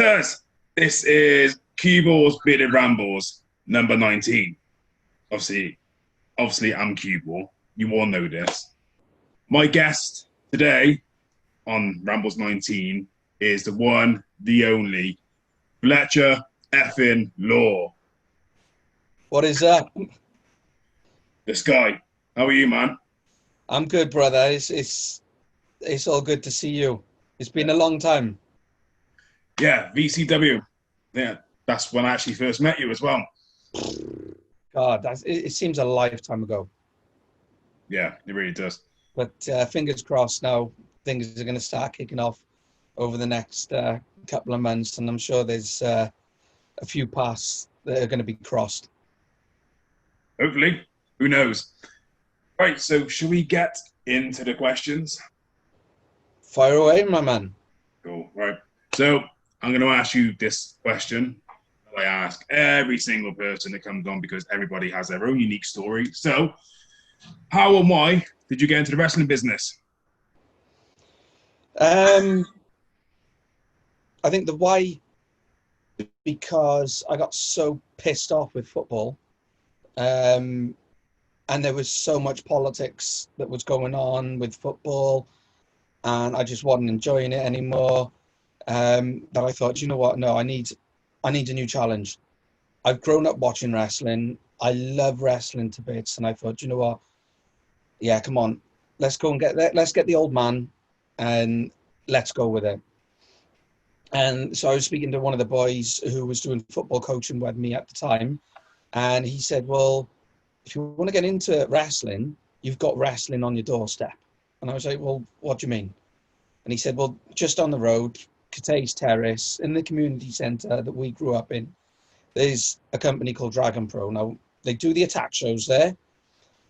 Fletchers, this is CueBall's Bearded Rambles, number 19. Obviously, I'm CueBall. You all know this. My guest today on Rambles 19 is the one, the only, Fletcher effing Law. What is up? This guy. How are you, man? I'm good, brother. It's all good to see you. It's been a long time. Yeah, VCW. Yeah, that's when I actually first met you as well. God, it seems a lifetime ago. Yeah, it really does. But fingers crossed now things are going to start kicking off over the next couple of months. And I'm sure there's a few paths that are going to be crossed. Hopefully. Who knows? Right, so should we get into the questions? Fire away, my man. Cool, right. So I'm going to ask you this question that I ask every single person that comes on because everybody has their own unique story. So how and why did you get into the wrestling business? I think the why, because I got so pissed off with football. And there was so much politics that was going on with football, and I just wasn't enjoying it anymore. That I thought, you know what? No, I need a new challenge. I've grown up watching wrestling. I love wrestling to bits, and I thought, you know what? Yeah, come on, let's get the old man, and let's go with it. And so I was speaking to one of the boys who was doing football coaching with me at the time, and he said, well, if you want to get into wrestling, you've got wrestling on your doorstep. And I was like, well, what do you mean? And he said, well, just on the road, Catay's Terrace, in the community centre that we grew up in, there's a company called Dragon Pro. Now, they do the attack shows there,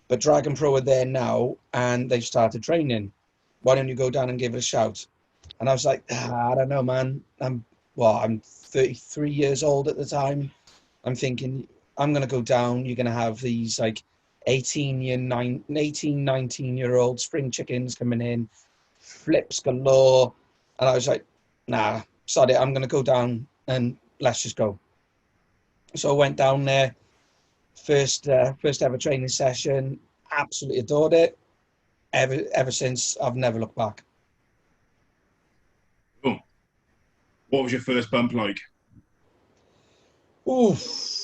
but Dragon Pro are there now, and they've started training. Why don't you go down and give it a shout? And I was like, I don't know, man. I'm 33 years old at the time. I'm thinking, I'm going to go down. You're going to have these like 19-year-old spring chickens coming in, flips galore. And I was like, nah, sorry, I'm going to go down and let's just go. So I went down there, first ever training session, absolutely adored it. Ever since, I've never looked back. Cool. What was your first bump like? Oof.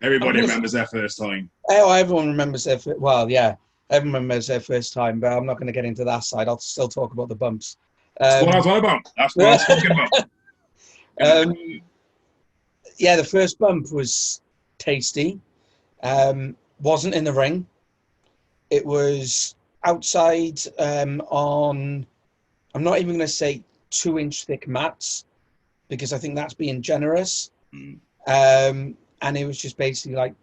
Everybody remembers their first time. Oh, everyone remembers everyone remembers their first time, but I'm not going to get into that side. I'll still talk about the bumps. That's what I was on about. That's what I was talking about. Yeah, the first bump was tasty. Wasn't in the ring. It was outside on, I'm not even going to say 2-inch thick mats, because I think that's being generous. And it was just basically like,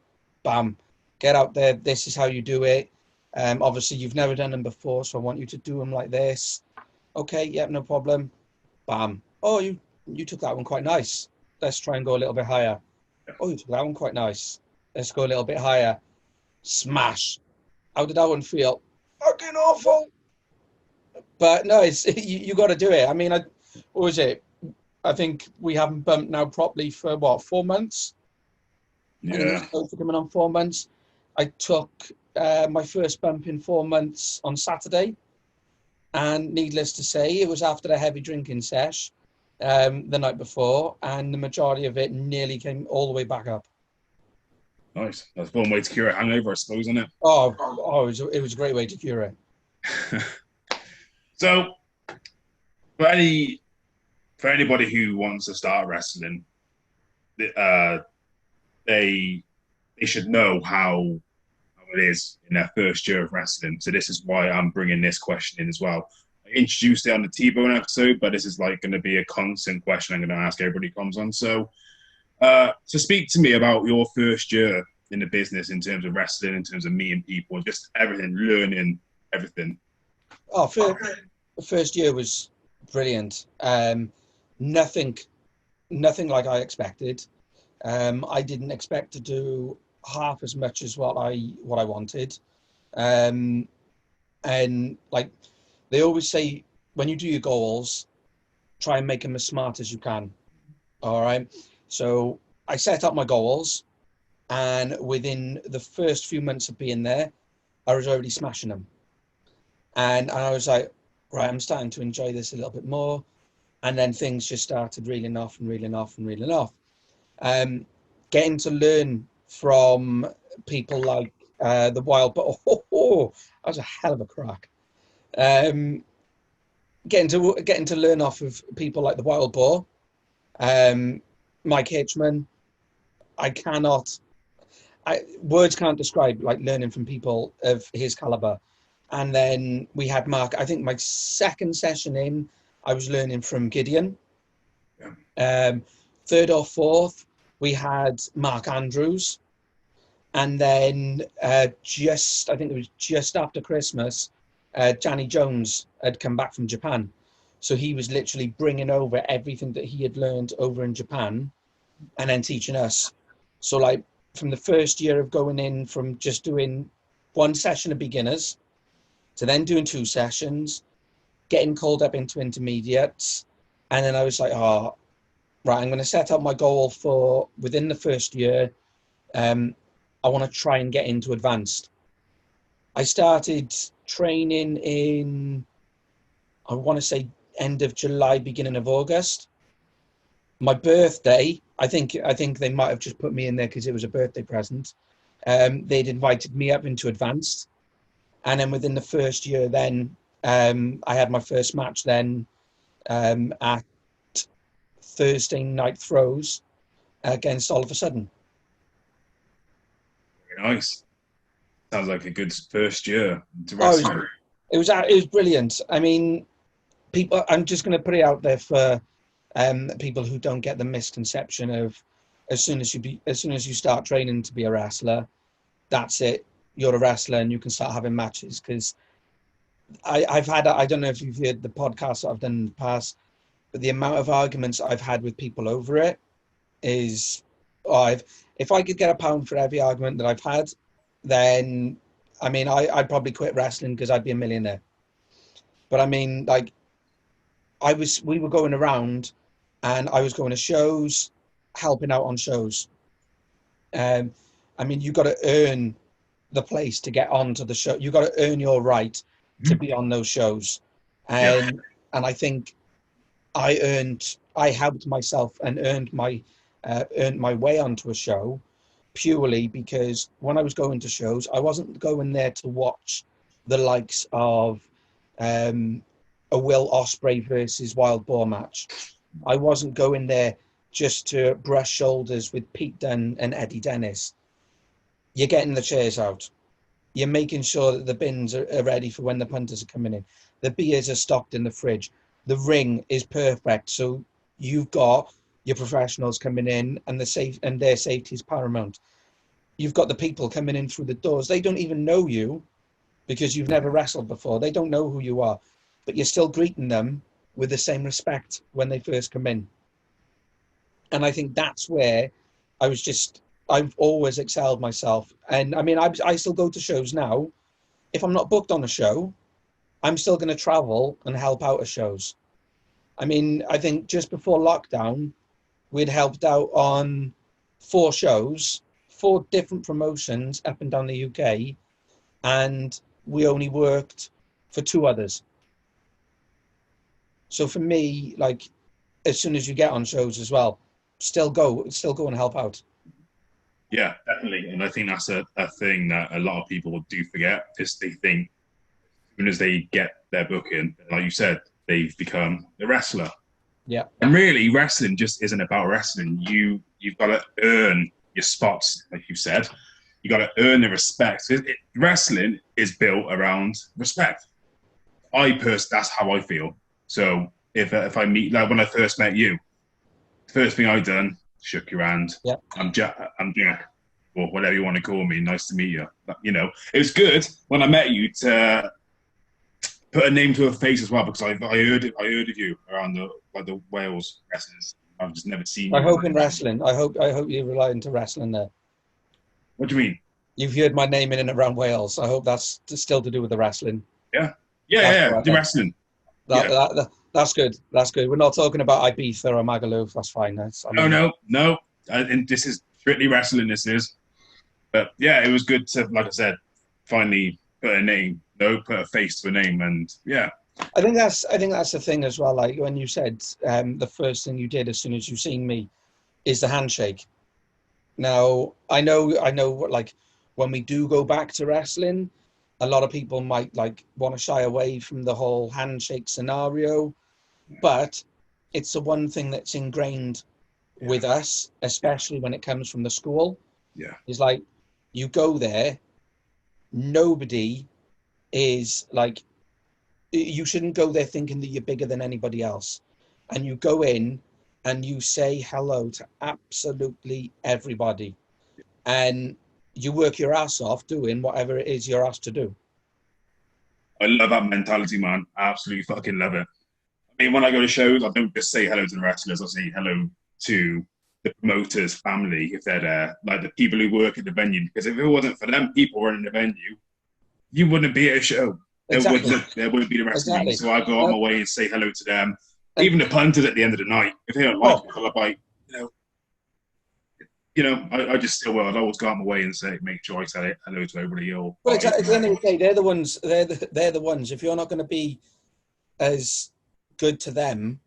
bam, get out there. This is how you do it. Obviously, you've never done them before, so I want you to do them like this. Okay, yeah, no problem. Bam. Oh, you took that one quite nice. Let's try and go a little bit higher. Oh, you took that one quite nice. Let's go a little bit higher. Smash. How did that one feel? Fucking awful. But no, it's you got to do it. I mean, what was it? I think we haven't bumped now properly for 4 months. Yeah. For coming on 4 months. I took my first bump in 4 months on Saturday, and needless to say, it was after a heavy drinking sesh the night before, and the majority of it nearly came all the way back up. Nice. That's one way to cure a hangover, I suppose, isn't it? It was a great way to cure it. So, for anybody who wants to start wrestling, they should know how it is in their first year of wrestling. So this is why I'm bringing this question in as well. I introduced it on the T-Bone episode, but this is like going to be a constant question I'm going to ask everybody who comes on. So speak to me about your first year in the business in terms of wrestling, in terms of meeting people, just everything, learning everything. The first year was brilliant. Nothing like I expected. I didn't expect to do half as much as what I wanted. And like they always say, when you do your goals, try and make them as smart as you can. All right. So I set up my goals, and within the first few months of being there, I was already smashing them. And I was like, right, I'm starting to enjoy this a little bit more. And then things just started reeling off and reeling off and reeling off. Getting to learn from people like the Wild Boar. Oh, that was a hell of a crack. Getting to learn off of people like the Wild Boar, Mike Hitchman. Words can't describe like learning from people of his caliber. And then we had Mark. I think my second session in, I was learning from Gideon. Third or fourth, we had Mark Andrews. And then I think it was just after Christmas, Johnny Jones had come back from Japan. So he was literally bringing over everything that he had learned over in Japan and then teaching us. So like from the first year of going in from just doing one session of beginners to then doing 2 sessions, getting called up into intermediates. And then I was like, oh, right, I'm going to set up my goal for within the first year. I want to try and get into advanced. I started training in, I want to say, end of July, beginning of August. My birthday, I think they might have just put me in there because it was a birthday present. They'd invited me up into advanced. And then within the first year then, I had my first match then at Thursday night throws against Oliver Sudden. Very nice. Sounds like a good first year to wrestling. It was brilliant. I mean, people. I'm just going to put it out there for people who don't get the misconception of as soon as you start training to be a wrestler, that's it. You're a wrestler and you can start having matches. Because I've had, I don't know if you've heard the podcast that I've done in the past, but the amount of arguments I've had with people over it is, if I could get a pound for every argument that I've had, then I mean, I'd probably quit wrestling because I'd be a millionaire. But I mean, like, we were going around and I was going to shows, helping out on shows. I mean, you got to earn the place to get onto the show. You got to earn your right to be on those shows. And I think I helped myself and earned my way onto a show purely because when I was going to shows, I wasn't going there to watch the likes of a Will Ospreay versus Wild Boar match. I wasn't going there just to brush shoulders with Pete Dunne and Eddie Dennis. You're getting the chairs out. You're making sure that the bins are ready for when the punters are coming in. The beers are stocked in the fridge. The ring is perfect. So you've got your professionals coming in and their safety is paramount. You've got the people coming in through the doors. They don't even know you because you've never wrestled before. They don't know who you are, but you're still greeting them with the same respect when they first come in. And I think that's where I've always excelled myself. And I mean, I still go to shows now. If I'm not booked on a show, I'm still going to travel and help out at shows. I mean, I think just before lockdown, we'd helped out on 4 shows, 4 different promotions up and down the UK, and we only worked for 2 others. So for me, like, as soon as you get on shows as well, still go and help out. Yeah, definitely. And I think that's a thing that a lot of people do forget, because they think as soon as they get their booking, like you said, they've become a wrestler. Yeah. And really, wrestling just isn't about wrestling. You've got to earn your spots, like you said. You got to earn the respect. Wrestling is built around respect. That's how I feel. So if I meet, like when I first met you, first thing I done, shook your hand. Yeah. I'm Jack, or whatever you want to call me. Nice to meet you. You know, it was good when I met you to put a name to a face as well, because I heard of you around the Wales wrestlers. I've just never seen you. I hope in wrestling. I hope you're relating to wrestling there. What do you mean? You've heard my name in and around Wales. I hope that's still to do with the wrestling. Yeah. The wrestling. That That's good. That's good. We're not talking about Ibiza or Magaluf. That's fine. That's, I No, mean, no, no. And this is strictly wrestling. This is. But yeah, it was good to, like I said, finally put a name, put a face to a name, and yeah, I think that's the thing as well. Like when you said the first thing you did as soon as you seen me is the handshake. Now I know what, like when we do go back to wrestling, a lot of people might like want to shy away from the whole handshake scenario, but it's the one thing that's ingrained yeah, with us, especially when it comes from the school. yeah. Is like you go there, nobody is like you shouldn't go there thinking that you're bigger than anybody else. And you go in and you say hello to absolutely everybody. And you work your ass off doing whatever it is you're asked to do. I love that mentality, man. I absolutely fucking love it. I mean, when I go to shows, I don't just say hello to the wrestlers. I say hello to the promoters' family if they're there, like the people who work at the venue. Because if it wasn't for them people running the venue, you wouldn't be at a show. Exactly. There wouldn't be the wrestling. Exactly. So I go out my Well, way and say hello to them. and Even the punters at the end of the night, if they don't like oh, me, I'm like, I just still will. I'd always go out my way and say, make sure I say hello to everybody. Or well, exactly. At the end of the day, they're the ones. They're the ones. If you're not going to be as good to them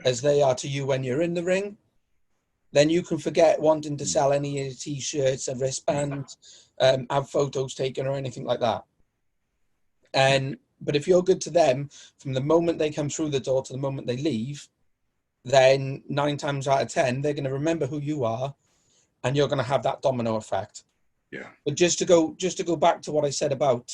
as they are to you when you're in the ring, then you can forget wanting to sell any T-shirts, a wristband, have photos taken, or anything like that. And but if you're good to them from the moment they come through the door to the moment they leave, then 9 times out of 10 they're going to remember who you are, and you're going to have that domino effect. yeah, But just to go back to what I said about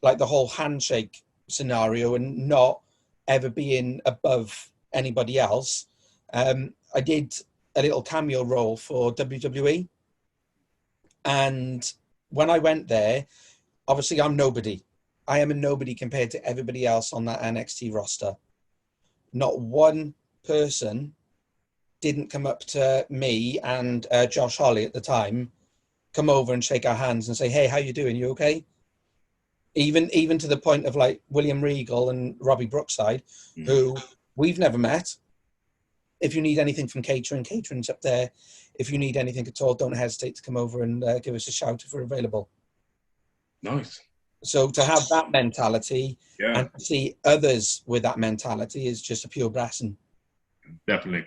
like the whole handshake scenario and not ever being above anybody else. I did a little cameo role for WWE, and when I went there, obviously I'm nobody. I am a nobody compared to everybody else on that NXT roster. Not one person didn't come up to me and Josh Holly at the time, come over and shake our hands and say, "Hey, how you doing? You okay?" Even to the point of like William Regal and Robbie Brookside, who we've never met. If you need anything from catering, catering's up there. If you need anything at all, don't hesitate to come over and give us a shout if we're available. nice. So to have that mentality Yeah, and to see others with that mentality is just a pure blessing. definitely.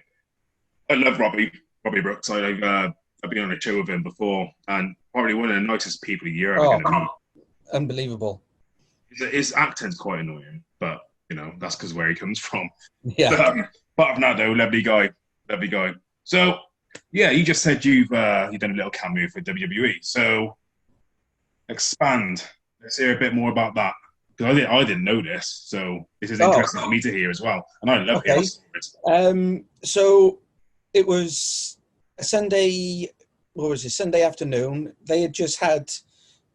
I love Robbie Brooks. I've been on a show with him before, and probably one of the nicest people you're ever Oh, going to meet. unbelievable. His accent's quite annoying, but that's because where he comes from. Yeah. Apart from that, though, lovely guy. So yeah, you just said you've done a little cameo for WWE. So expand. Let's hear a bit more about that because I didn't know this. So this is Oh, interesting for me to hear as well, and I love hearing okay. stories. So it was a Sunday, what was it, Sunday afternoon. They had just had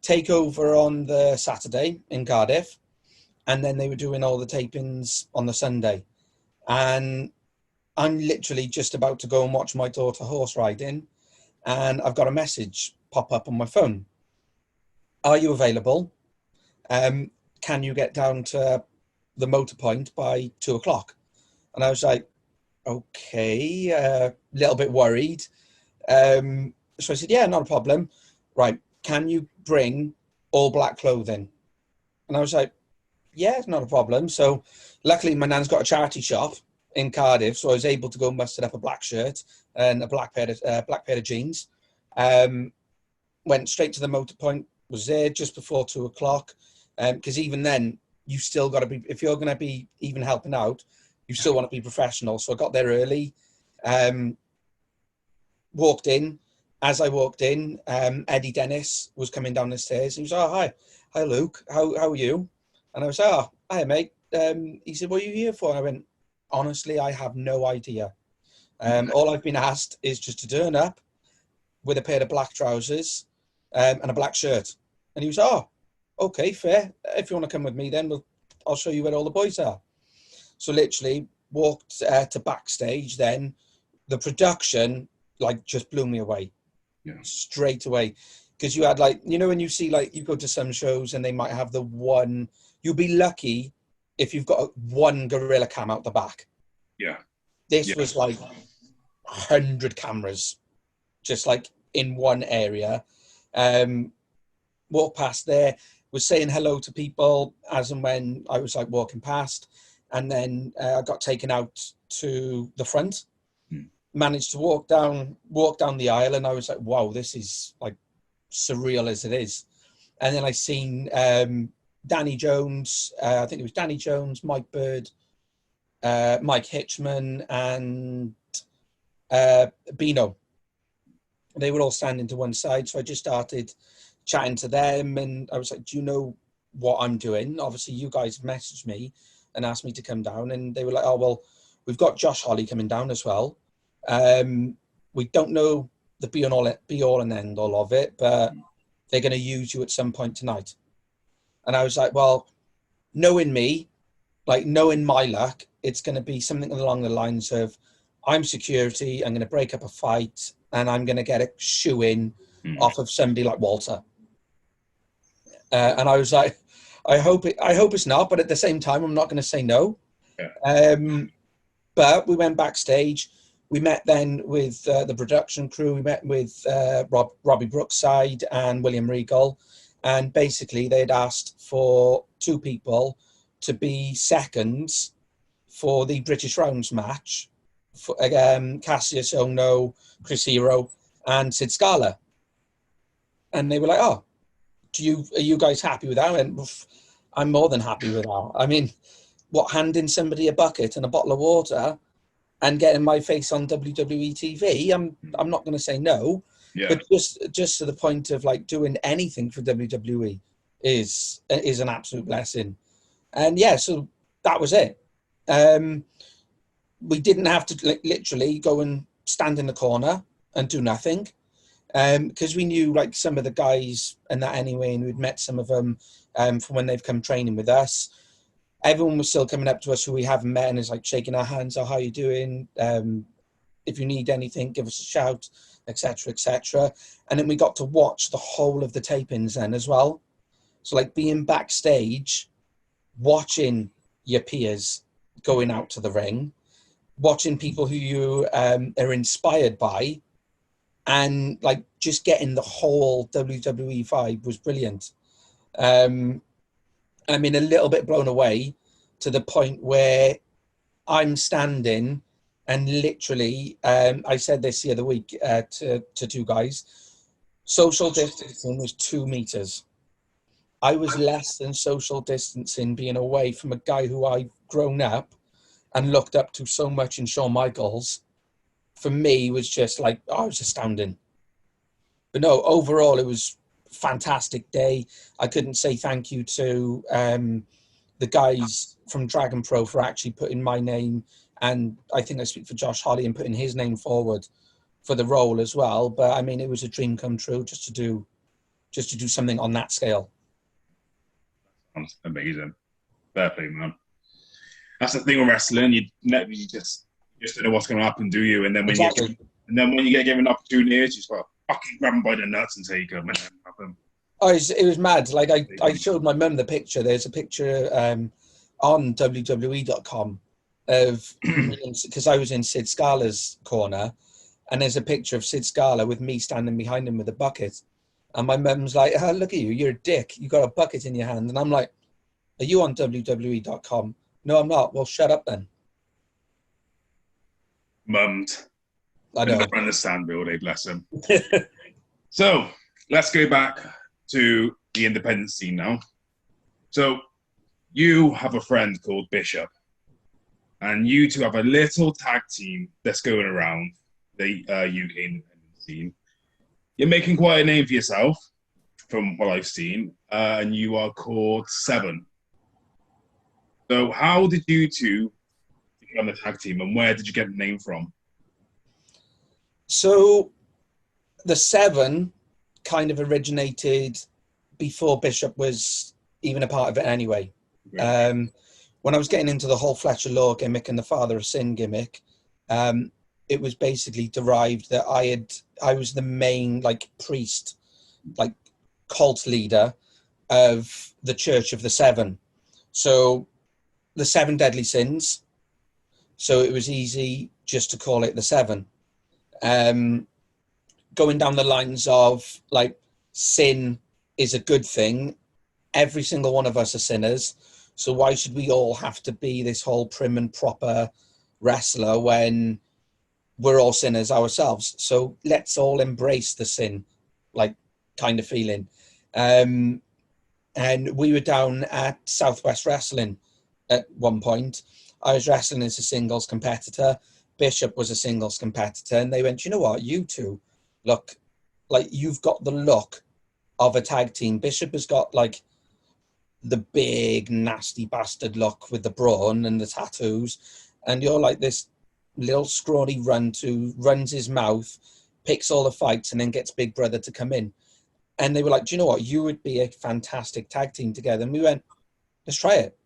takeover on the Saturday in Cardiff, and then they were doing all the tapings on the Sunday. And I'm literally just about to go and watch my daughter horse riding, and I've got a message pop up on my phone. Are you available? Can you get down to the motor point by 2 o'clock? And I was like, okay, a little bit worried. So I said, yeah, not a problem. Right, can you bring all black clothing? And I was like, yeah, not a problem. So luckily my nan's got a charity shop in Cardiff, so I was able to go muster up a black shirt and a black pair of jeans. Went straight to the motor point, was there just before 2 o'clock. Because even then, you still got to be, if you're going to be even helping out, you still want to be professional. So I got there early, walked in. As I walked in, Eddie Dennis was coming down the stairs. He was, oh, hi Luke, how are you? And I was, oh, hi mate. He said, what are you here for? And I went, honestly, I have no idea. All I've been asked is just to turn up with a pair of black trousers and a black shirt. And he was, oh, okay, fair. If you want to come with me, then I'll show you where all the boys are. So literally walked to backstage. Then the production like just blew me away, straight away. Because you had like, when you see like you go to some shows and they might have the one. You'll be lucky if you've got one gorilla cam out the back. Yeah. This Yeah. was like 100 cameras, just like in one area. Walked past there, was saying hello to people as and when I was like walking past, and then I got taken out to the front. Managed to walk down the aisle, and I was like, wow, this is like surreal as it is. And then I seen Danny Jones, I think it was Danny Jones, Mike Bird, Mike Hitchman, and Bino. They were all standing to one side, so I just started chatting to them, and I was like, do you know what I'm doing? Obviously, you guys messaged me and asked me to come down, and they were like, oh, well, we've got Josh Holly coming down as well. We don't know the be all and end all of it, but they're going to use you at some point tonight. And I was like, well, knowing me, like knowing my luck, it's going to be something along the lines of, I'm security, I'm going to break up a fight, and I'm going to get a shoe in off of somebody like Walter. And I was like, I hope it's not, but at the same time, I'm not going to say no. Yeah. But we went backstage. We met then with the production crew. We met with Robbie Brookside and William Regal. And basically, they'd asked for 2 people to be seconds for the British Rounds match. For, Cassius Ono, Chris Hero, and Sid Scala. And they were like, oh, are you guys happy with that? And I'm more than happy with that. I mean, handing somebody a bucket and a bottle of water and getting my face on WWE TV, I'm not going to say no. Yeah. But just to the point of like doing anything for WWE is an absolute blessing. And yeah, so that was it. We didn't have to literally go and stand in the corner and do nothing, because we knew like some of the guys and that anyway, and we'd met some of them from when they've come training with us. Everyone was still coming up to us who we haven't met and is like shaking our hands. Oh, how you doing? If you need anything, give us a shout, etc., etc. And then we got to watch the whole of the tapings then as well. So like being backstage, watching your peers going out to the ring, watching people who you are inspired by, and like just getting the whole WWE vibe was brilliant. I mean, a little bit blown away to the point where I'm standing and literally, I said this the other week to 2 guys, social distancing was 2 meters. I was less than social distancing being away from a guy who I've grown up and looked up to so much in Shawn Michaels. For me, was just like, oh, it was astounding. But no, overall, it was a fantastic day. I couldn't say thank you to the guys from Dragon Pro for actually putting my name, and I think I speak for Josh Holly, and putting his name forward for the role as well. But I mean, it was a dream come true just to do something on that scale. Sounds amazing. Fair play, man. That's the thing with wrestling. You just don't know what's going to happen, do you? And then when you get given an opportunity, you just got fucking grab them by the nuts and take them. Oh, it was mad. Like I showed my mum the picture. There's a picture on WWE.com of, because I was in Sid Scala's corner, and there's a picture of Sid Scala with me standing behind him with a bucket. And my mum's like, oh, look at you, you're a dick. You got a bucket in your hand. And I'm like, are you on WWE.com? No, I'm not. Well, shut up then. Mummed. I know. I don't understand, really, bless him. So, let's go back to the independent scene now. So, you have a friend called Bishop, and you 2 have a little tag team that's going around the UK independent scene. You're making quite a name for yourself, from what I've seen, and you are called Seven. So how did you 2 become the tag team, and where did you get the name from? So the Seven kind of originated before Bishop was even a part of it anyway. Okay. When I was getting into the whole Fletcher Law gimmick and the Father of Sin gimmick, it was basically derived that I was the main like priest, like cult leader of the Church of the Seven. So the 7 deadly sins. So it was easy just to call it the 7. Going down the lines of like sin is a good thing. Every single one of us are sinners. So why should we all have to be this whole prim and proper wrestler when we're all sinners ourselves? So let's all embrace the sin, like kind of feeling. And we were down at Southwest Wrestling at one point. I was wrestling as a singles competitor. Bishop was a singles competitor. And they went, you know what, you two look like you've got the look of a tag team. Bishop has got like the big, nasty bastard look with the brawn and the tattoos. And you're like this little scrawny runt who runs his mouth, picks all the fights, and then gets Big Brother to come in. And they were like, do you know what? You would be a fantastic tag team together. And we went, let's try it.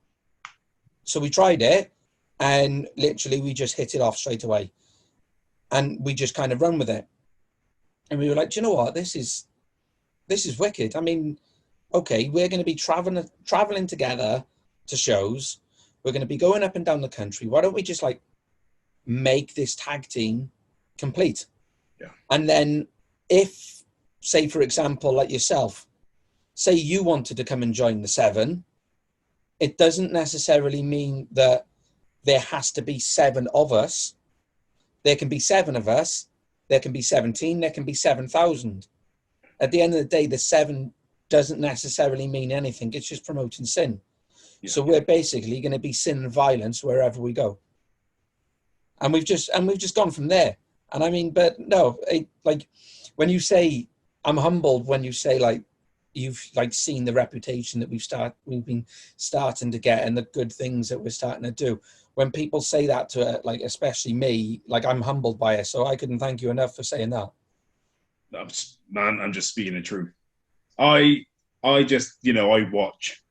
So we tried it, and literally we just hit it off straight away. And we just kind of run with it. And we were like, do you know what? This is wicked. I mean, okay, we're going to be traveling together to shows. We're going to be going up and down the country. Why don't we just like make this tag team complete? Yeah. And then if, say, for example, like yourself, say you wanted to come and join the 7, it doesn't necessarily mean that there has to be 7 of us. There can be 7 of us. There can be 17. There can be 7,000. At the end of the day, the 7 doesn't necessarily mean anything. It's just promoting sin. Yeah. So we're basically going to be sin and violence wherever we go. And we've just gone from there. And I mean, but no, like when you say, I'm humbled when you say like you've like seen the reputation that we've been starting to get and the good things that we're starting to do. When people say that to like especially me, like I'm humbled by it. So I couldn't thank you enough for saying that. Man, I'm just speaking the truth. I just, I watch.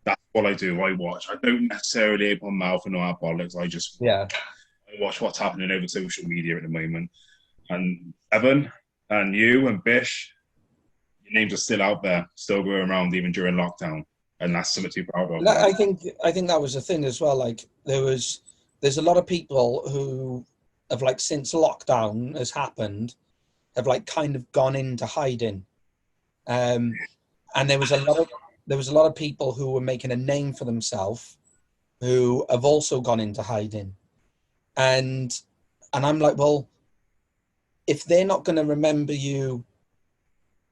That's what I do. I watch. I don't necessarily open my mouth and know our bollocks. I watch what's happening over social media at the moment. And Evan and you and Bish, your names are still out there, still going around even during lockdown. And that's something to be proud of. I think that was the thing as well. Like there's a lot of people who have like since lockdown has happened have like kind of gone into hiding. And there was a lot of people who were making a name for themselves who have also gone into hiding. And I'm like, well, if they're not going to remember you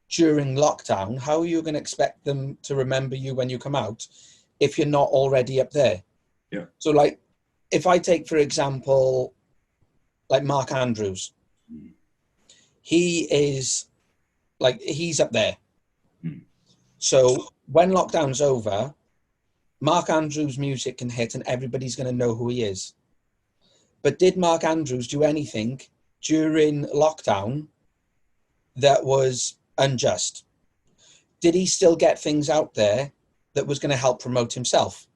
during lockdown, how are you going to expect them to remember you when you come out if you're not already up there? Yeah. So like, if I take, for example, like Mark Andrews, he is like, he's up there. So when lockdown's over, Mark Andrews' music can hit and everybody's going to know who he is. But did Mark Andrews do anything during lockdown that was unjust? Did he still get things out there that was going to help promote himself?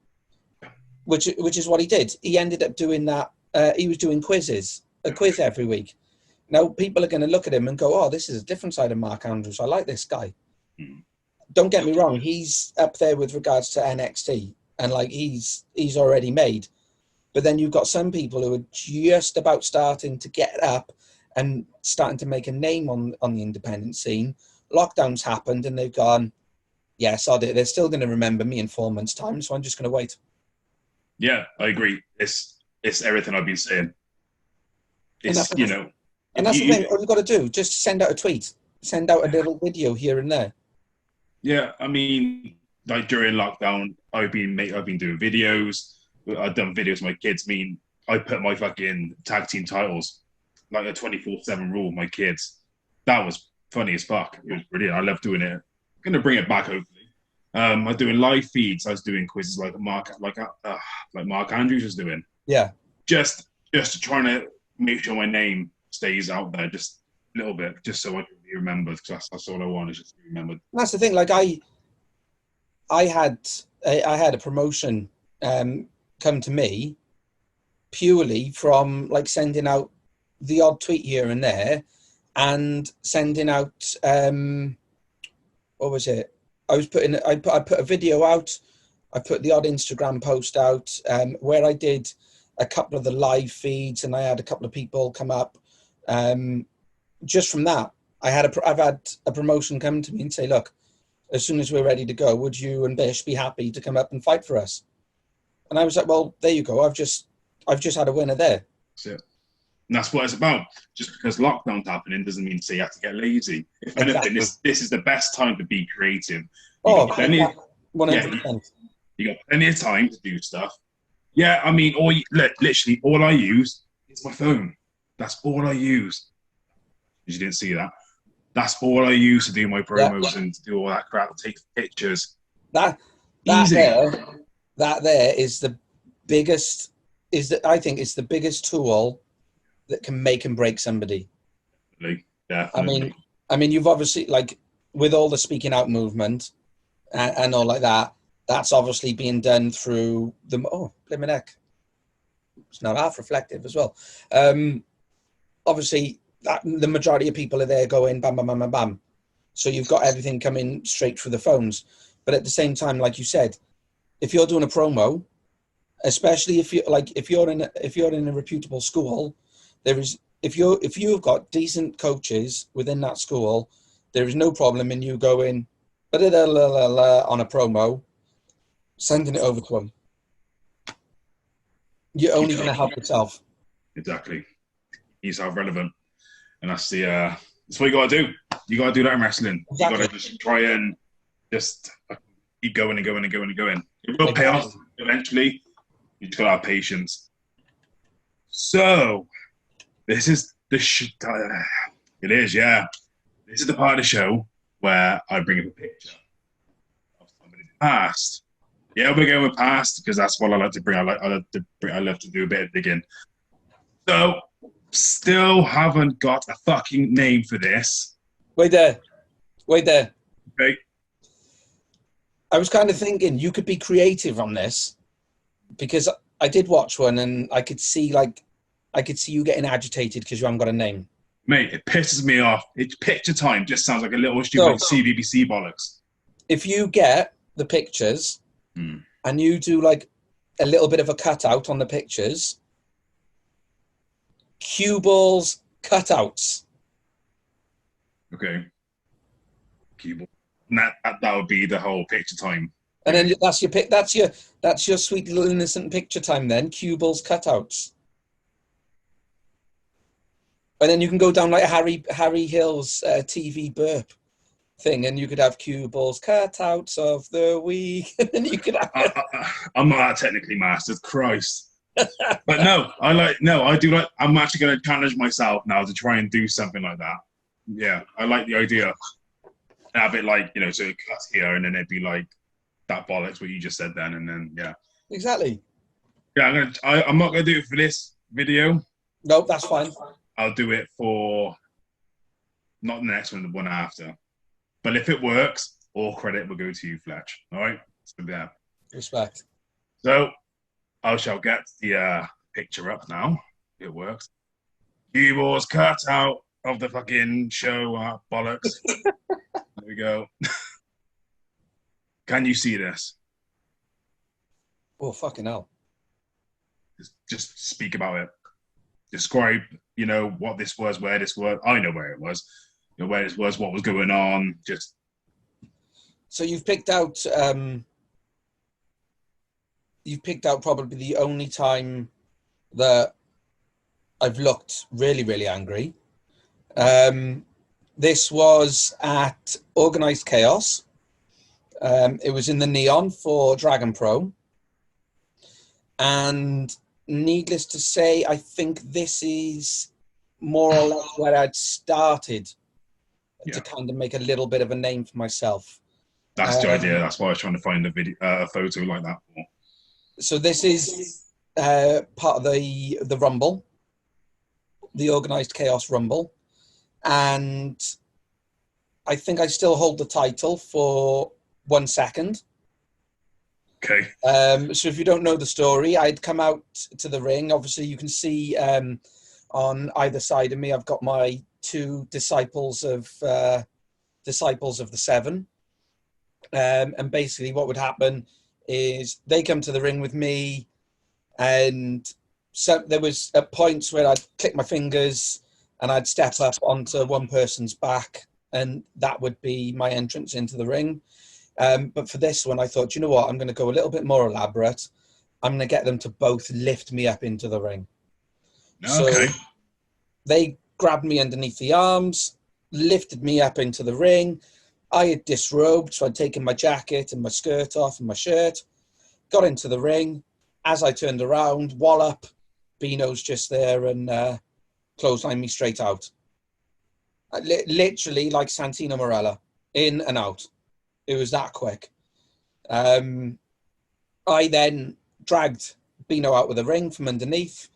Which is what he did. He ended up doing that. He was doing a quiz every week. Now people are going to look at him and go, oh, this is a different side of Mark Andrews. I like this guy. Don't get me wrong. He's up there with regards to NXT and like he's already made. But then you've got some people who are just about starting to get up and starting to make a name on the independent scene. Lockdown's happened and they've gone, yes, they're still going to remember me in 4 months' time, so I'm just going to wait. Yeah, I agree. It's everything I've been saying. And that's the thing. All you've got to do, just send out a tweet, send out a little video here and there. Yeah, I mean, like during lockdown, I've been doing videos. I've done videos with my kids. I mean, I put my fucking tag team titles like a 24/7 rule with my kids. That was funny as fuck. It was brilliant. I love doing it. I'm gonna bring it back hopefully. I'm doing live feeds. I was doing quizzes like Mark Andrews was doing. Yeah. Just trying to make sure my name stays out there just a little bit, just so I can be remembered. Because that's all I want is just to be remembered. That's the thing. Like I had a promotion come to me purely from like sending out the odd tweet here and there and sending out what was it? I put a video out. I put the odd Instagram post out where I did a couple of the live feeds, and I had a couple of people come up. Just from that, I've had a promotion come to me and say, look, as soon as we're ready to go, would you and Bish be happy to come up and fight for us? And I was like, well, there you go. I've just had a winner there. That's it. And that's what it's about. Just because lockdown's happening doesn't mean to say you have to get lazy. If anything, this is the best time to be creative. You got plenty, 100%. You got plenty of time to do stuff. Yeah, I mean, literally all I use is my phone. That's all I use. You didn't see that. That's all I use to do my promos and to do all that crap, take pictures. That there is the biggest, I think it's the biggest tool that can make and break somebody. Definitely. I mean, you've obviously, like, with all the speaking out movement and all like that, that's obviously being done through the, blimmin' heck. It's not half reflective as well. Obviously, the majority of people are there going bam, bam, bam, bam, bam. So you've got everything coming straight through the phones. But at the same time, like you said, if you're doing a promo, especially if you're in a reputable school, if you've got decent coaches within that school, there is no problem in you going on a promo, sending it over to them. You're only going to help yourself. Exactly. Yourself relevant. And that's that's what you got to do. You got to do that in wrestling. Exactly. You got to just try and just keep going and going and going and going. It will pay off eventually. You just got to have patience. So, this is the it is, yeah. This is the part of the show where I bring up a picture of somebody's past. Yeah, we're going with past because that's what I like to bring. I love to do a bit of digging. So, still haven't got a fucking name for this. Wait there. Okay. I was kind of thinking you could be creative on this because I did watch one and I could see you getting agitated because you haven't got a name. Mate, it pisses me off. It's picture time. Just sounds like a little stupid CBBC bollocks. If you get the pictures and you do like a little bit of a cutout on the pictures, CueBall's cutouts. Okay. CueBall. That would be the whole picture time. And then that's your sweet little innocent picture time then, CueBall's cutouts. And then you can go down like Harry Hill's TV burp thing, and you could have CueBall's cutouts of the week. And then you could have I'm not that technically mastered, Christ. But I'm actually going to challenge myself now to try and do something like that. Yeah, I like the idea. Have it like, so it cuts here and then it'd be like that bollocks what you just said then, and then, yeah. Exactly. Yeah, I'm not going to do it for this video. No, that's fine. I'll do it for not the next one, the one after. But if it works, all credit will go to you, Fletch. All right? So, yeah. Respect. So, I shall get the picture up now. It works. CueBall's cut out of the fucking show, bollocks. There we go. Can you see this? Oh, fucking hell. Just speak about it. Describe, what this was, where this was. I know where it was. Where this was, what was going on. Just. So you've picked out probably the only time that I've looked really, really angry. This was at Organised Chaos. It was in the Neon for Dragon Pro. And needless to say, I think this is more or less where I'd started to kind of make a little bit of a name for myself. That's the idea. That's why I was trying to find a photo like that for. So this is part of the Rumble, the Organised Chaos Rumble. And I think I still hold the title for 1 second. Okay. So if you don't know the story, I'd come out to the ring. Obviously, you can see on either side of me, I've got my two disciples of the Seven. And basically what would happen is they come to the ring with me, and so there was at points where I'd click my fingers and I'd step up onto one person's back, and that would be my entrance into the ring. But for this one, I thought, you know what, I'm going to go a little bit more elaborate. I'm going to get them to both lift me up into the ring. So Okay. they grabbed me underneath the arms, lifted me up into the ring. I had disrobed, so I'd taken my jacket and my skirt off and my shirt, got into the ring. As I turned around, wallop, Bino's just there and clotheslined me straight out. Literally like Santino Marella, in and out. It was that quick. I then dragged Bino out with a ring from underneath,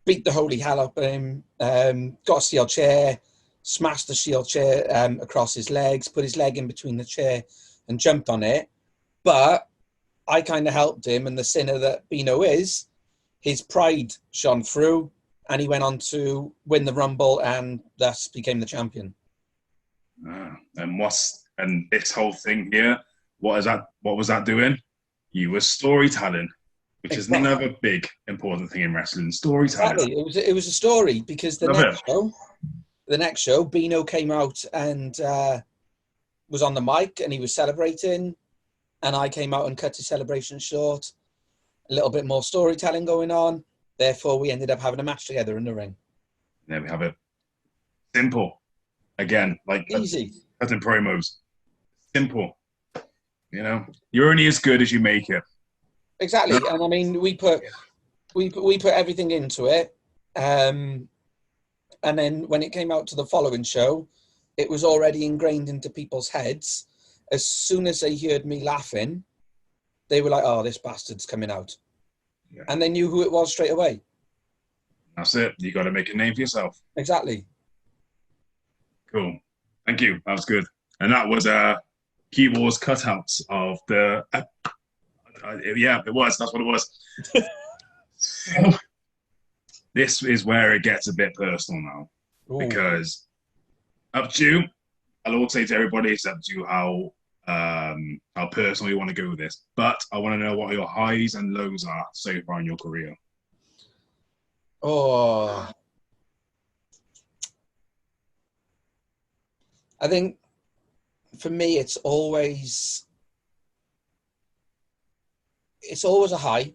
beat the holy hell up at him, got a steel chair, smashed the steel chair across his legs, put his leg in between the chair and jumped on it. But I kind of helped him, and the sinner that Bino is, his pride shone through, and he went on to win the Rumble and thus became the champion. And this whole thing here, what was that doing? You were storytelling, which is another big important thing in wrestling. Storytelling. Exactly. It was a story, because the next show, Bino came out and was on the mic and he was celebrating, and I came out and cut his celebration short. A little bit more storytelling going on. Therefore, we ended up having a match together in the ring. There we have it. Simple. Again, like easy. Cutting promos. Simple. You know, you're only as good as you make it. Exactly. And I mean, we put everything into it. And then when it came out to the following show, it was already ingrained into people's heads. As soon as they heard me laughing, they were like, oh, this bastard's coming out. Yeah. And they knew who it was straight away. That's it. You got to make a name for yourself. Exactly. Cool. Thank you. That was good. And that was CueBall's cutouts of the... yeah, it was. That's what it was. This is where it gets a bit personal now. Ooh. Because up to you. I'll also say to everybody, it's up to you how personal you want to go with this. But I want to know what your highs and lows are so far in your career. Oh, I think for me, it's always a high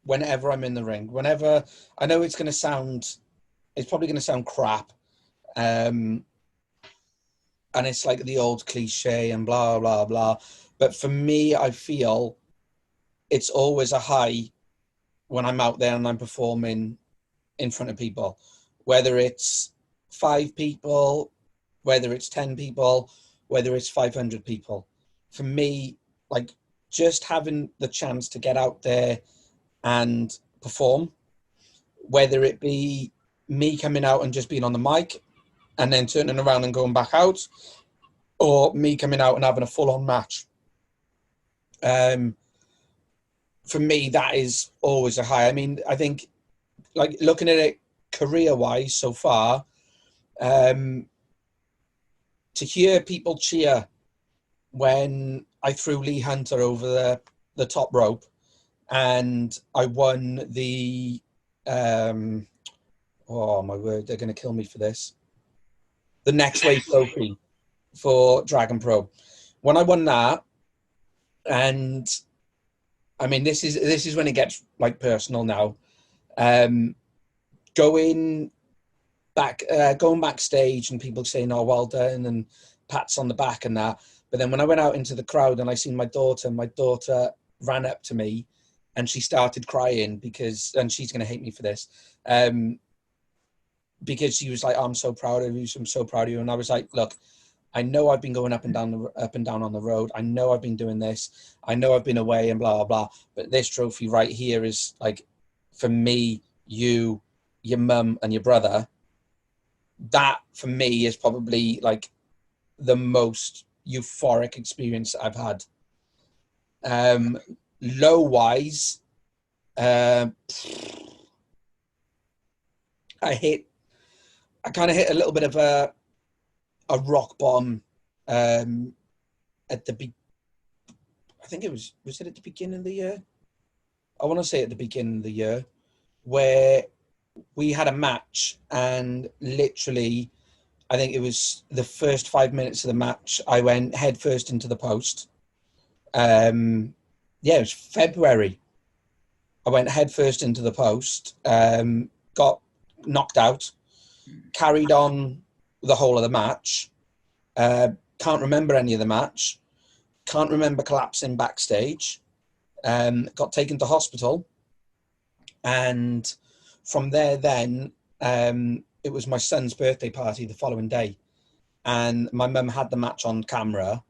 whenever I'm in the ring. Whenever I know it's probably going to sound crap. And it's like the old cliche and blah, blah, blah. But for me, I feel it's always a high when I'm out there and I'm performing in front of people. Whether it's 5 people, whether it's 10 people, whether it's 500 people. For me, like, just having the chance to get out there and perform, whether it be me coming out and just being on the mic and then turning around and going back out, or me coming out and having a full-on match. For me, that is always a high. I mean, I think, like, looking at it career-wise so far, to hear people cheer when I threw Lee Hunter over the top rope and I won the... oh, my word, they're going to kill me for this. The Next Wave Trophy for Dragon Pro. When I won that, and I mean, this is when it gets like personal now. Going backstage and people saying, "Oh, well done," and pats on the back and that. But then when I went out into the crowd and I seen my daughter ran up to me and she started crying and she's going to hate me for this. Because she was like, "I'm so proud of you. I'm so proud of you." And I was like, "Look, I know I've been going up and down on the road. I know I've been doing this. I know I've been away and blah, blah, blah. But this trophy right here is like, for me, you, your mum and your brother. That for me is probably like the most euphoric experience I've had." Low wise, I kind of hit a little bit of a rock bottom at the think it was it at the beginning of the year? I want to say at the beginning of the year, where we had a match, and literally, I think it was the first 5 minutes of the match, I went head first into the post. Yeah, it was February. I went head first into the post, got knocked out, carried on the whole of the match. Can't remember any of the match. Can't remember collapsing backstage. Got taken to hospital. And from there then, it was my son's birthday party the following day. And my mum had the match on camera.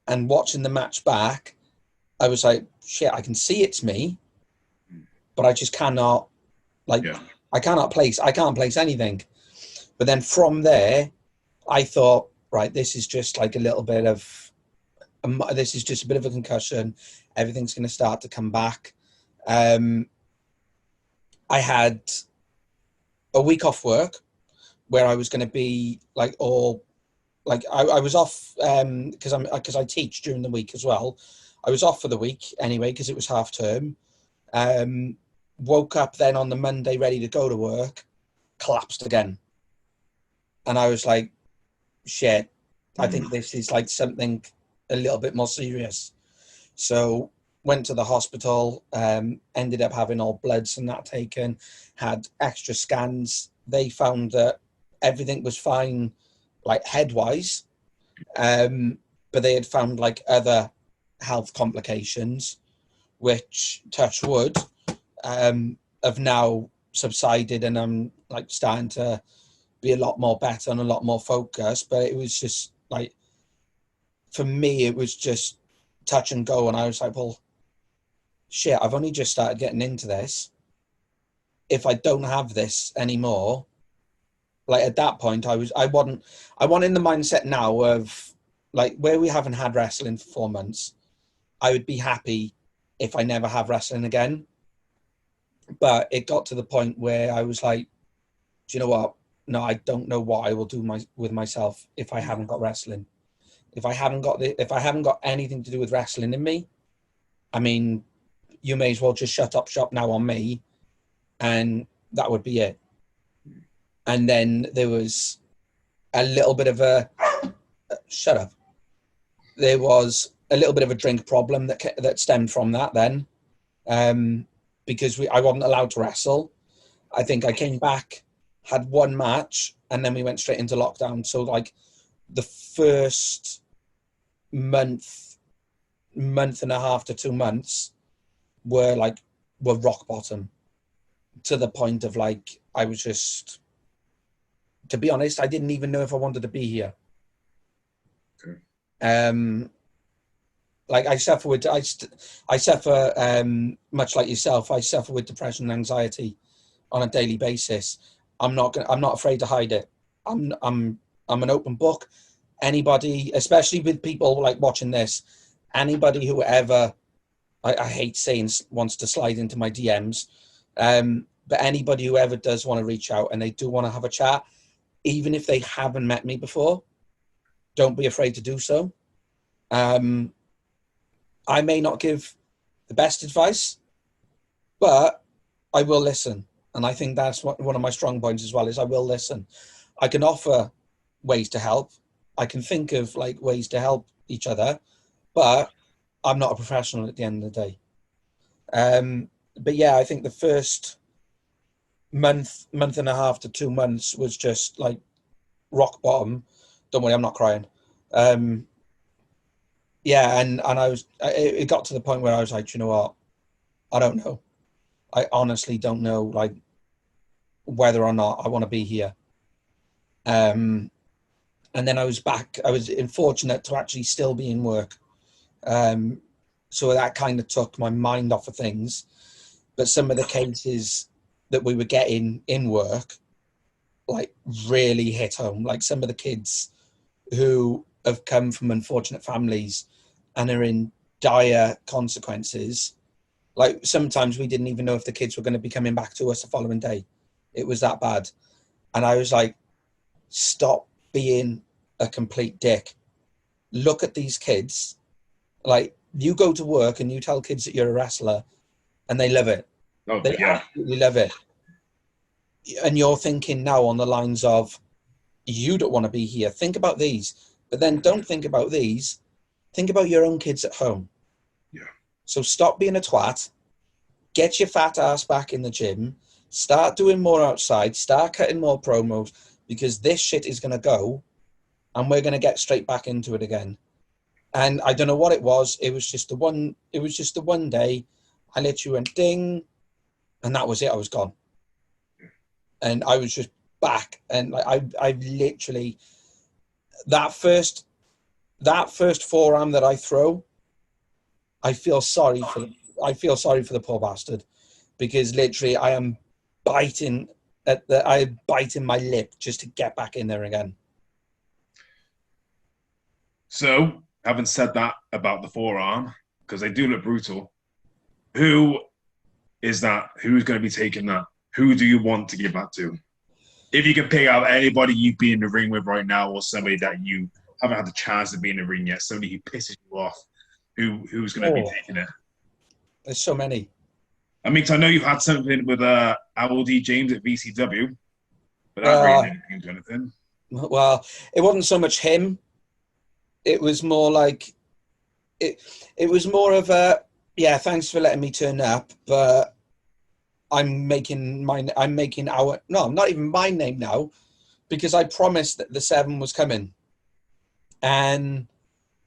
And watching the match back, I was like, shit, I can see it's me, but I just cannot, like, yeah. I can't place anything. But then from there, I thought, right, this is just like a little bit of, this is just a bit of a concussion. Everything's going to start to come back. I had a week off work where I was going to be like I was off because I teach during the week as well. I was off for the week anyway because it was half term. Woke up then on the Monday ready to go to work, collapsed again. And I was like, shit, I think this is like something a little bit more serious. So went to the hospital, ended up having all bloods and that taken, had extra scans. They found that everything was fine, like head-wise, but they had found like other health complications, which, touch wood, have now subsided, and I'm like starting to be a lot more better and a lot more focused. But it was just like, for me, it was just touch and go, and I was like, well, shit, I've only just started getting into this. If I don't have this anymore, like at that point, I wasn't in the mindset now of like, where we haven't had wrestling for 4 months, I would be happy if I never have wrestling again. But it got to the point where I was like, do you know what? No, I don't know what I will do with myself if I haven't got wrestling. If I haven't got anything to do with wrestling in me, I mean, you may as well just shut up shop now on me, and that would be it. And then there was a little bit of a shut up. There was a little bit of a drink problem that stemmed from that then, because I wasn't allowed to wrestle. I think I came back, had one match, and then we went straight into lockdown. So like the first month and a half to 2 months were rock bottom, to the point of like, I was just, to be honest, I didn't even know if I wanted to be here. Okay. Like I suffer much like yourself. I suffer with depression and anxiety on a daily basis. I'm not afraid to hide it. I'm an open book. Anybody, especially with people like watching this, anybody who ever, I hate saying wants to slide into my DMs, but anybody who ever does want to reach out and they do want to have a chat, even if they haven't met me before, don't be afraid to do so. I may not give the best advice, but I will listen. And I think that's one of my strong points as well, is I will listen. I can offer ways to help. I can think of like ways to help each other, but I'm not a professional at the end of the day. But yeah, I think the first month and a half to 2 months was just like rock bottom. Don't worry, I'm not crying. Yeah, and it got to the point where I was like, you know what? I don't know. I honestly don't know, like, whether or not I want to be here. And then I was back. I was fortunate to actually still be in work. So that kind of took my mind off of things. But some of the cases that we were getting in work, like, really hit home. Like some of the kids who have come from unfortunate families and are in dire consequences. Like sometimes we didn't even know if the kids were going to be coming back to us the following day. It was that bad. And I was like, stop being a complete dick. Look at these kids. Like, you go to work and you tell kids that you're a wrestler, and they love it. Oh, They yeah. absolutely love it. And you're thinking now on the lines of, you don't want to be here. Think about these. But then don't think about these. Think about your own kids at home. Yeah. So stop being a twat. Get your fat ass back in the gym. Start doing more outside. Start cutting more promos, because this shit is going to go and we're going to get straight back into it again. And I don't know what it was. It was just the one day I literally went ding, and that was it. I was gone. And I was just back. And like I literally, that first forearm that I throw, I feel sorry for the poor bastard, because literally I'm biting my lip just to get back in there again. So, having said that about the forearm, because they do look brutal, who is that? Who's going to be taking that? Who do you want to give that to? If you can pick out anybody you'd be in the ring with right now, or somebody that you haven't had the chance to be in the ring yet, somebody who pisses you off, who's going to be taking it? There's so many. I mean, 'cause I know you've had something with LD James at VCW, but that really didn't into anything. Well, it wasn't so much him. It was more like it was more of a, yeah, thanks for letting me turn up, but I'm making not even my name now, because I promised that the 7 was coming. And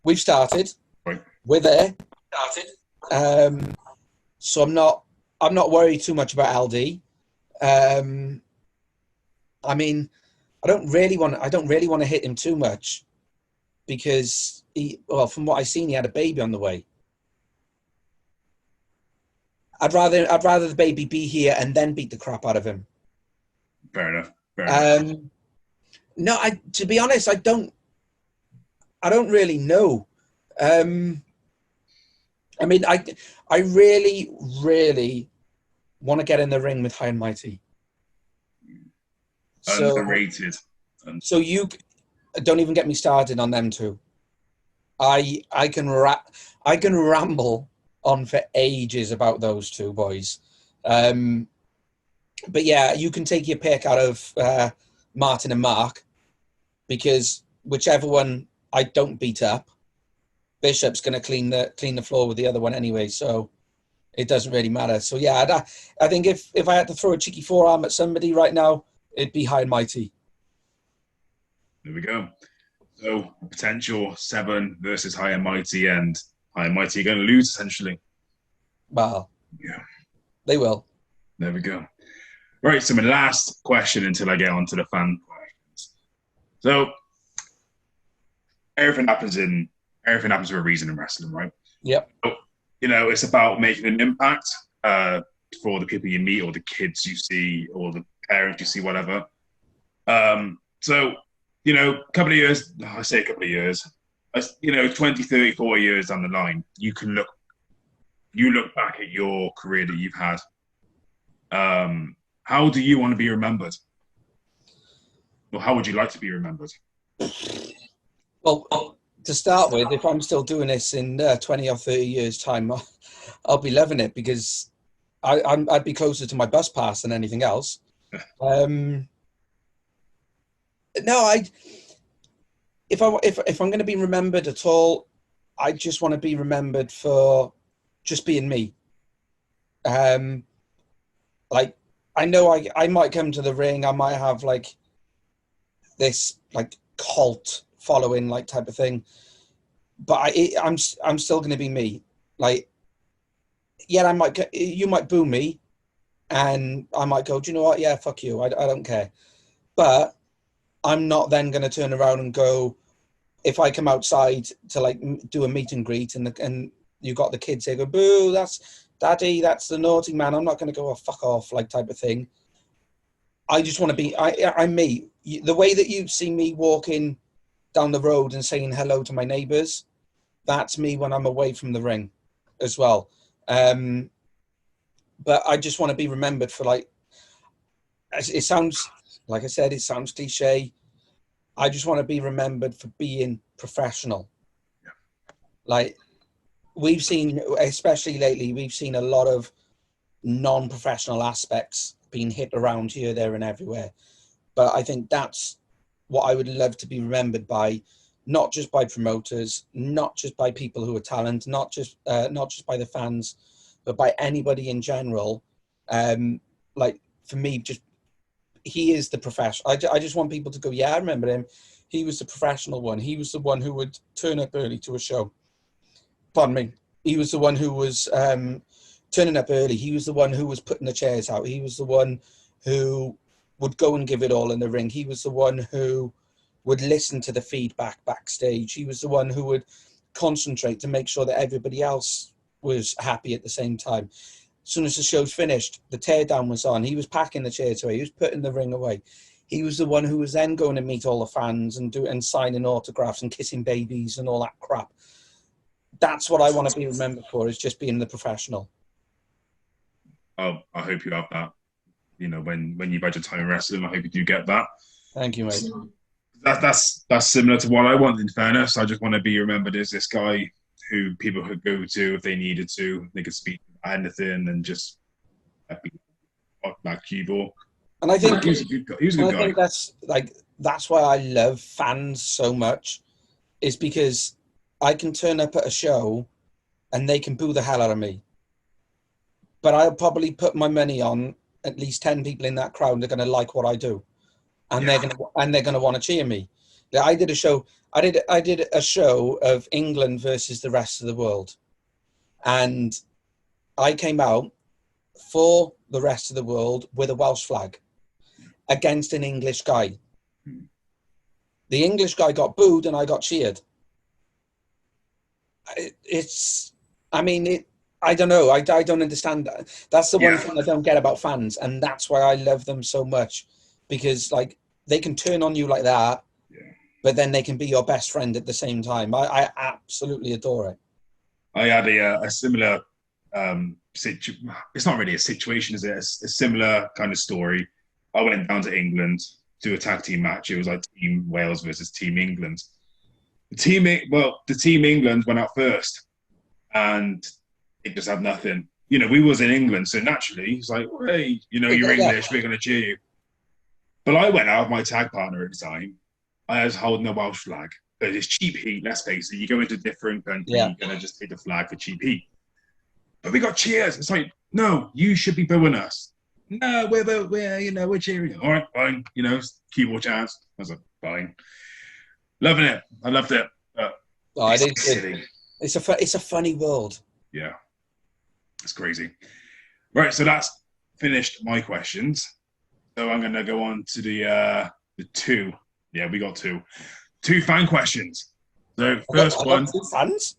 we've started. Right. We're there. So I'm not worried too much about LD. I mean, I don't really want to hit him too much, because from what I've seen, he had a baby on the way. I'd rather the baby be here and then beat the crap out of him. Fair enough. No, to be honest, I don't really know. I mean, I really, really want to get in the ring with High and Mighty. Underrated. So you don't even get me started on them two. I can ramble on for ages about those two boys. But yeah, you can take your pick out of Martin and Mark, because whichever one I don't beat up, Bishop's going to clean the floor with the other one anyway, so it doesn't really matter. So yeah, I think if I had to throw a cheeky forearm at somebody right now, it'd be High and Mighty. There we go. So potential 7 versus High and Mighty, and High and Mighty are going to lose essentially. Well, yeah, they will. There we go. Right, so my last question until I get on to the fan questions. So everything happens for a reason in wrestling, right? Yep. So, it's about making an impact for the people you meet, or the kids you see, or the parents you see, whatever. So, a couple of years, 20, 30, 40 years down the line, you look back at your career that you've had. How do you want to be remembered? Or how would you like to be remembered? Well, to start with, if I'm still doing this in 20 or 30 years' time, I'll be loving it, because I'd be closer to my bus pass than anything else. No, if I'm going to be remembered at all, I just want to be remembered for just being me. Like, I know I might come to the ring, I might have like this like cult following like type of thing, but I'm still going to be me. Like, yeah, you might boo me, and I might go, do you know what? Yeah, fuck you. I don't care. But I'm not then going to turn around and go, if I come outside to like do a meet and greet, and you got the kids there go, boo, that's daddy, that's the naughty man. I'm not going to go, oh, fuck off, like type of thing. I just want to be, I'm me. The way that you see me walking down the road and saying hello to my neighbors, that's me when I'm away from the ring as well. But I just want to be remembered for, like, it sounds, like I said, it sounds cliche. I just want to be remembered for being professional. Yeah. Like we've seen, especially lately, we've seen a lot of non-professional aspects being hit around here, there, and everywhere. But I think that's what I would love to be remembered by, not just by promoters, not just by people who are talent, not just by the fans, but by anybody in general. Like for me, just he is the professional. I just want people to go, yeah, I remember him. He was the professional one. He was the one who would turn up early to a show. Pardon me. He was the one who was turning up early. He was the one who was putting the chairs out. He was the one who would go and give it all in the ring. He was the one who would listen to the feedback backstage. He was the one who would concentrate to make sure that everybody else was happy at the same time. As soon as the show's finished, the teardown was on. He was packing the chairs away. He was putting the ring away. He was the one who was then going to meet all the fans and signing autographs and kissing babies and all that crap. That's what I want to be remembered for, is just being the professional. Oh, I hope you have that. You know, when you've had your time in wrestling, I hope you do get that. Thank you, mate. That's similar to what I want, in fairness. I just want to be remembered as this guy who people could go to if they needed to. They could speak about anything and just be like CueBall. And I think he was a good guy. He was a good guy. I think that's why I love fans so much, is because I can turn up at a show and they can boo the hell out of me. But I'll probably put my money on at least 10 people in that crowd are going to like what I do. And they're going to want to cheer me. I did a show of England versus the rest of the world. And I came out for the rest of the world with a Welsh flag against an English guy. The English guy got booed and I got cheered. I don't know. I don't understand that. That's the one thing I don't get about fans. And that's why I love them so much, because like they can turn on you like that, but then they can be your best friend at the same time. I absolutely adore it. I had a similar it's not really a situation, is it? A similar kind of story. I went down to England to a tag team match. It was like Team Wales versus Team England. The Team England went out first, and it just had nothing. You know, we was in England, so naturally it's like, hey, you know, you're English, we're going to cheer you. But I went out with my tag partner at the time. I was holding a Welsh flag. But it's cheap heat, let's face it. You go into a different country, you're going to just take the flag for cheap heat. But we got cheers. It's like, no, you should be booing us. No, we're cheering. All right, fine. You know, keyboard chance. I was like, fine. Loving it. I loved it. It's a funny world. Yeah, it's crazy. Right, so that's finished my questions. So I'm going to go on to the two. Yeah, we got two fan questions. So first one. Two fans?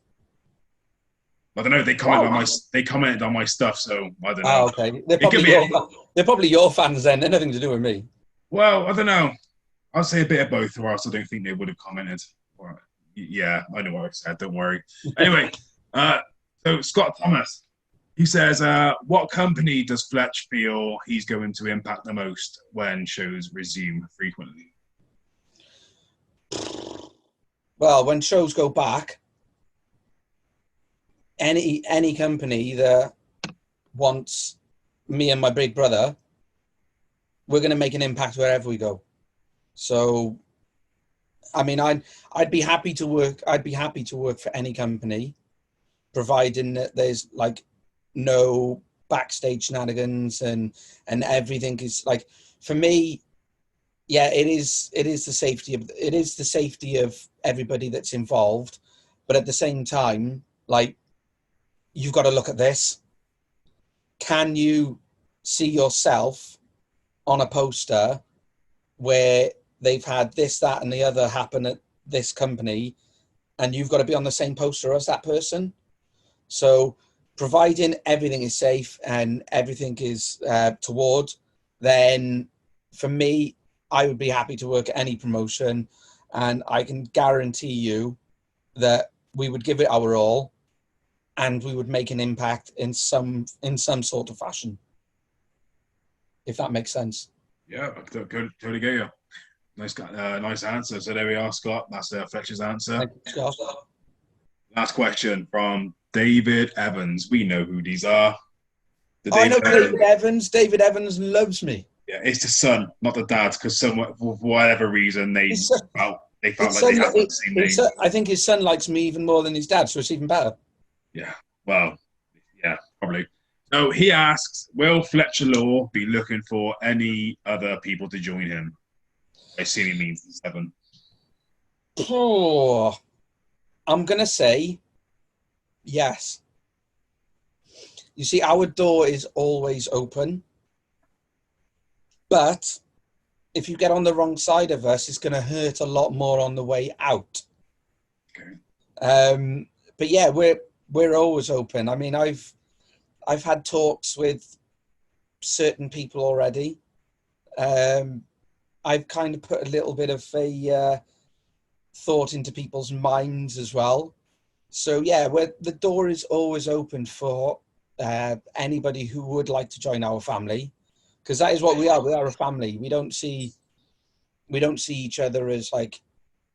I don't know. They commented on my stuff, so I don't know. Oh, okay. They're probably your fans then. They're nothing to do with me. Well, I don't know. I'll say a bit of both, or else I don't think they would have commented. Or, yeah, I know what I said. Don't worry. Anyway, so Scott Thomas, he says, what company does Fletch feel he's going to impact the most when shows resume frequently? Well, when shows go back, any company that wants me and my big brother, we're going to make an impact wherever we go. So, I mean, I'd be happy to work. I'd be happy to work for any company, providing that there's like no backstage shenanigans and everything is like, for me. Yeah, it is the safety of everybody that's involved, but at the same time, like, you've got to look at this. Can you see yourself on a poster where they've had this, that, and the other happen at this company, and you've got to be on the same poster as that person? So, providing everything is safe and everything is toward, then for me, I would be happy to work at any promotion, and I can guarantee you that we would give it our all, and we would make an impact in some sort of fashion, if that makes sense. Yeah, I totally get you. Nice answer. So there we are, Scott. That's Fletcher's answer. Thank you, Scott. Last question from David Evans. We know who these are. I know David Evans. David Evans loves me. Yeah, it's the son, not the dad, because for whatever reason they felt like they had the same name. I think his son likes me even more than his dad, so it's even better. Yeah, well, yeah, probably. So he asks, will Fletcher Law be looking for any other people to join him? I assume he means 7. Oh, I'm going to say yes. You see, our door is always open. But if you get on the wrong side of us, it's going to hurt a lot more on the way out. Okay. But yeah, we're always open. I mean, I've had talks with certain people already. I've kind of put a little bit of a thought into people's minds as well. So yeah, the door is always open for anybody who would like to join our family. Because that is what we are. We are a family. We don't see each other as like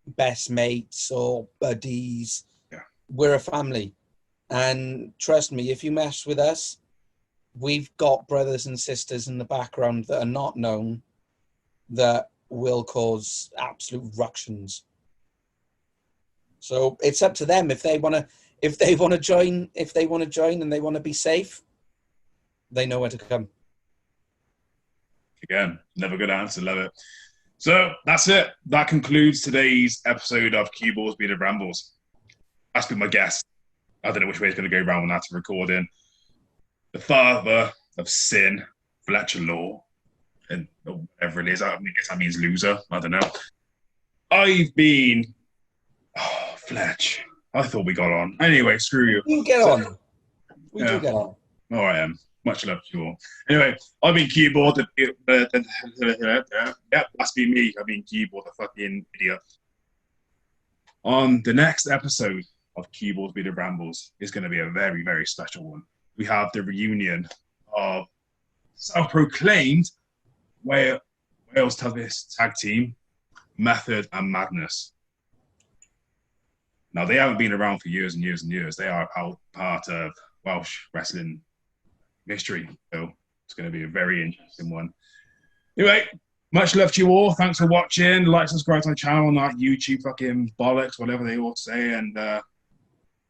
best mates or buddies. Yeah. We're a family. And trust me, if you mess with us, we've got brothers and sisters in the background that are not known that will cause absolute ructions. So it's up to them if they want to join and they want to be safe, they know where to come. Again, never good answer. Love it. So that's it. That concludes today's episode of CueBall's Beat of Rambles. That's been my guest. I don't know which way it's going to go around when that's recording. The father of sin, Fletcher Law, and whatever it is. I guess that means loser. I don't know. I've been... Oh, Fletch. I thought we got on. Anyway, screw you. We get on. We do get on. All right, much love to you all. Anyway, I've been CueBall. Yep, that's been me. I've been CueBall, the fucking idiot. On the next episode of CueBall's Beat of Rambles is going to be a very, very special one. We have the reunion of self-proclaimed Wales toughest tag team, Method and Madness. Now, they haven't been around for years and years and years. They are part of Welsh wrestling history. So it's going to be a very interesting one. Anyway, much love to you all. Thanks for watching. Like, subscribe to my channel, not YouTube fucking bollocks, whatever they all say. And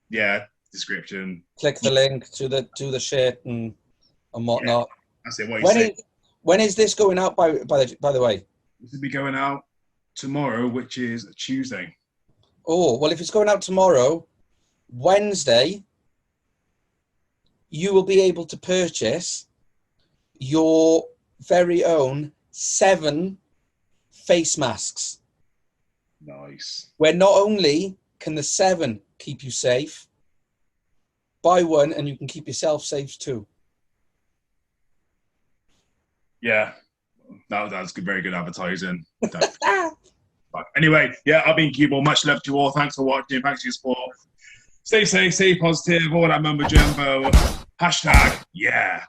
yeah, description. Click the link to the shit and whatnot. Yeah, that's it. What you say. When is this going out? By the way, this will be going out tomorrow, which is Tuesday. Oh well, if it's going out tomorrow, Wednesday, you will be able to purchase your very own 7 face masks. Nice. Where not only can the 7 keep you safe, buy one and you can keep yourself safe too. Yeah, that's good, very good advertising. But anyway, yeah, I've been CueBall. Much love to you all. Thanks for watching. Thanks for your support. Stay safe, stay positive, all that mumbo jumbo. #, yeah.